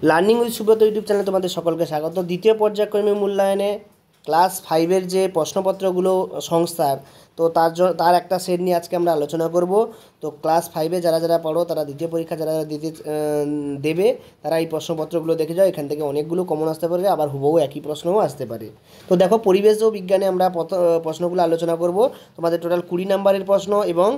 Learning with Subrata YouTube চ্যানেলে তোমাদের সকলকে স্বাগত। দ্বিতীয় পর্যায়ক্রমে মূল্যায়নে ক্লাস 5-এর যে প্রশ্নপত্রগুলো সংস্থার, তো তার একটা সেট নিয়ে আজকে আমরা আলোচনা করব। তো ক্লাস 5-এ যারা যারা পড়ো, তারা দ্বিতীয় পরীক্ষা যারা যারা দেবে, তারা এই প্রশ্নপত্রগুলো দেখে যাও। এখান থেকে অনেকগুলো কমন আসতে পারে, আবার হুবহু একই প্রশ্নও আসতে পারে। তো দেখো, পরিবেশ ও বিজ্ঞানে আমরা প্রশ্নগুলো আলোচনা করব। তোমাদের টোটাল 20 নাম্বারের প্রশ্ন এবং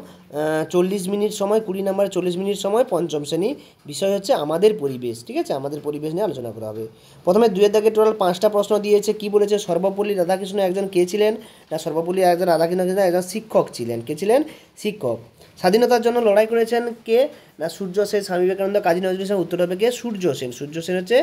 40 মিনিট সময়, 20 নাম্বার 40 মিনিট সময়, পঞ্চম শ্রেণী। বিষয় হচ্ছে আমাদের পরিবেশ, ঠিক আছে? আমাদের পরিবেশ নিয়ে আলোচনা করা হবে। প্রথমে 2-এর দাগে টোটাল 5টা প্রশ্ন দিয়েছে। কি বলেছে? সর্বপল্লী রাধাকৃষ্ণ একজন কে ছিলেন? না, সর্বপল্লী একজন রাধাকৃষ্ণ একজন শিক্ষক ছিলেন। কে ছিলেন? শিক্ষক। স্বাধীনতার জন্য লড়াই করেছেন কে? না, সূর্য সেন, স্বামী বিবেকানন্দ, কাজী নজরুল ইসলাম। উত্তর হবে কে? সূর্য সেন। সূর্য সেন হচ্ছে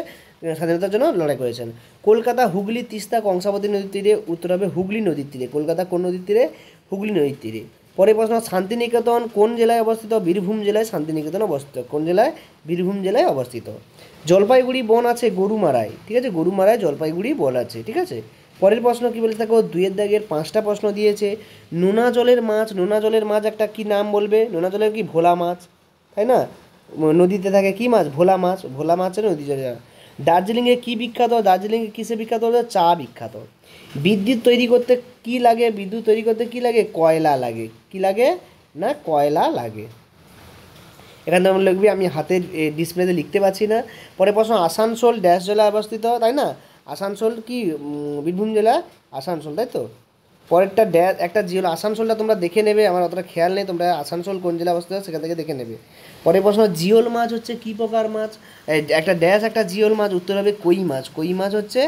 স্বাধীনতার জন্য লড়াই করেছেন। কলকাতা হুগলি তিস্তা কংসাবতী নদীর তীরে। উত্তর হবে হুগলি নদীর তীরে। কলকাতা কোন নদীর তীরে? হুগলি নদীর তীরে। পরের প্রশ্ন, শান্তিনিকেতন কোন জেলায় অবস্থিত? বীরভূম জেলায় শান্তিনিকেতন অবস্থিত। কোন জেলায়? বীরভূম জেলায় অবস্থিত। জলপাইগুড়ি বন আছে গরুমারায়, ঠিক আছে? গরুমারায় জলপাইগুড়ি বন আছে, ঠিক আছে? পরের প্রশ্ন কি বলে থাকো? 2-এর দাগের 5টা প্রশ্ন দিয়েছে। নোনা জলের মাছ, নোনা জলের মাছ একটা কি নাম বলবে? নোনা জলের কি? ভোলা মাছ, তাই না? নদীতে থাকে কি মাছ? ভোলা মাছ। ভোলা মাছের নদী জলে। দার্জিলিংয়ে কি বিখ্যাত? দার্জিলিংয়ে কিসে বিখ্যাত? চা বিখ্যাত। বিদ্যুৎ তৈরি করতে কি লাগে? বিদ্যুৎ তৈরি করতে কি লাগে? কয়লা লাগে। কি লাগে? না, কয়লা লাগে। এখানে আমরা লিখবি, আমি হাতের ডিসপ্লেতে লিখতে পারছি না। পরে প্রশ্ন, আসানসোল ড্যাশ জেলায় অবস্থিত, তাই না? আসানসোল কি বীরভূম জেলা? আসানসোল, তাই তো? পরেরটা ড্যাশ একটা জিওল। আসানসোলটা তোমরা দেখে নেবে, আমার অতটা খেয়াল নেই। তোমরা আসানসোল কোন জেলা অবস্থিত সেখান থেকে দেখে নেবে। পরের প্রশ্ন, জিওল মাছ হচ্ছে কী প্রকার মাছ? একটা ড্যাশ একটা জিওল মাছ। উত্তর হবে কই মাছ। কই মাছ হচ্ছে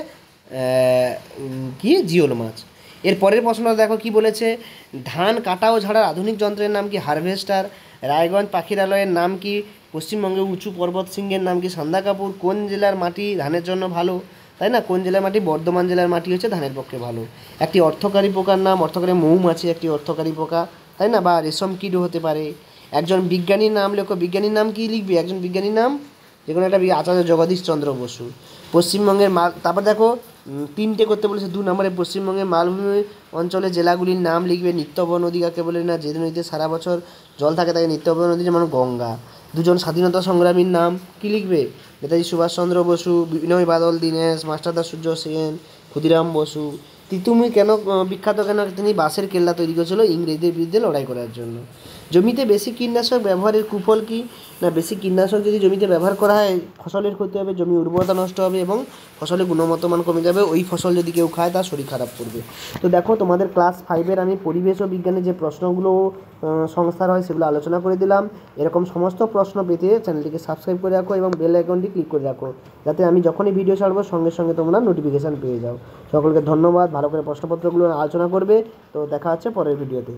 কি? জিওল মাছ। এর পরের প্রশ্নটা দেখো কি বলেছে? ধান কাটা ও ঝাড়ার আধুনিক যন্ত্রের নাম কি? হারভেস্টার। রায়গঞ্জ পাখিরালয়ের নাম কি? পশ্চিমবঙ্গে উঁচু পর্বত শৃঙ্গের নাম কি? সান্দাকাপুর। কোন জেলার মাটি ধানের জন্য ভালো? তাই না? কোন জেলার মাটি? বর্ধমান জেলার মাটি হচ্ছে ধানের পক্ষে ভালো। একটি অর্থকারী পোকার নাম? অর্থকারী মৌমাছি একটি অর্থকারী পোকা, তাই না? বা রেশম কীটও হতে পারে। একজন বিজ্ঞানীর নাম লেখো। বিজ্ঞানীর নাম কি লিখবি? একজন বিজ্ঞানীর নাম যে কোনো একটা। আচার্য জগদীশ চন্দ্র বসু। পশ্চিমবঙ্গের তারপর দেখো 3টে করতে বলেছে 2 নম্বরে। পশ্চিমবঙ্গের মালভূমি অঞ্চলে জেলাগুলির নাম লিখবে। নিত্যব নদী কাকে বলে? না, যে নদীতে সারা বছর জল থাকে তাকে নিত্যব নদী, যেমন গঙ্গা। 2জন স্বাধীনতা সংগ্রামীর নাম কি লিখবে? নেতাজি সুভাষচন্দ্র বসু, বিনয় বাদল দীনেশ, মাস্টারদা সূর্য সেন, ক্ষুদিরাম বসু। তিতুমির কেন বিখ্যাত? কেন? তিনি বাঁশের কেল্লা তৈরি করেছিল ইংরেজদের বিরুদ্ধে লড়াই করার জন্য। জমিতে বেশি কীটনাশক ব্যবহারের কুফল কি? না, বেশি কীটনাশক যদি জমিতে ব্যবহার করা হয়, ফসলের ক্ষতি হবে, জমি উর্বরতা নষ্ট হবে এবং ফসলের গুণগত মান কমে যাবে। ওই ফসল যদি কেউ খায়, তার শরীর খারাপ করবে। তো দেখো, তোমাদের ক্লাস 5-এর আমি পরিবেশ ও বিজ্ঞানের যে প্রশ্নগুলো সংস্থার হয় সেগুলো আলোচনা করে দিলাম। এরকম সমস্ত প্রশ্ন পেতে চ্যানেলটিকে সাবস্ক্রাইব করে রাখো এবং বেল আইকনটি ক্লিক করে রাখো, যাতে আমি যখনই ভিডিও ছাড়বো সঙ্গে সঙ্গে তোমরা নোটিফিকেশান পেয়ে যাও। সকলকে ধন্যবাদ। ভালো করে প্রশ্নপত্রগুলো আলোচনা করবে। তো দেখা হচ্ছে পরের ভিডিওতে।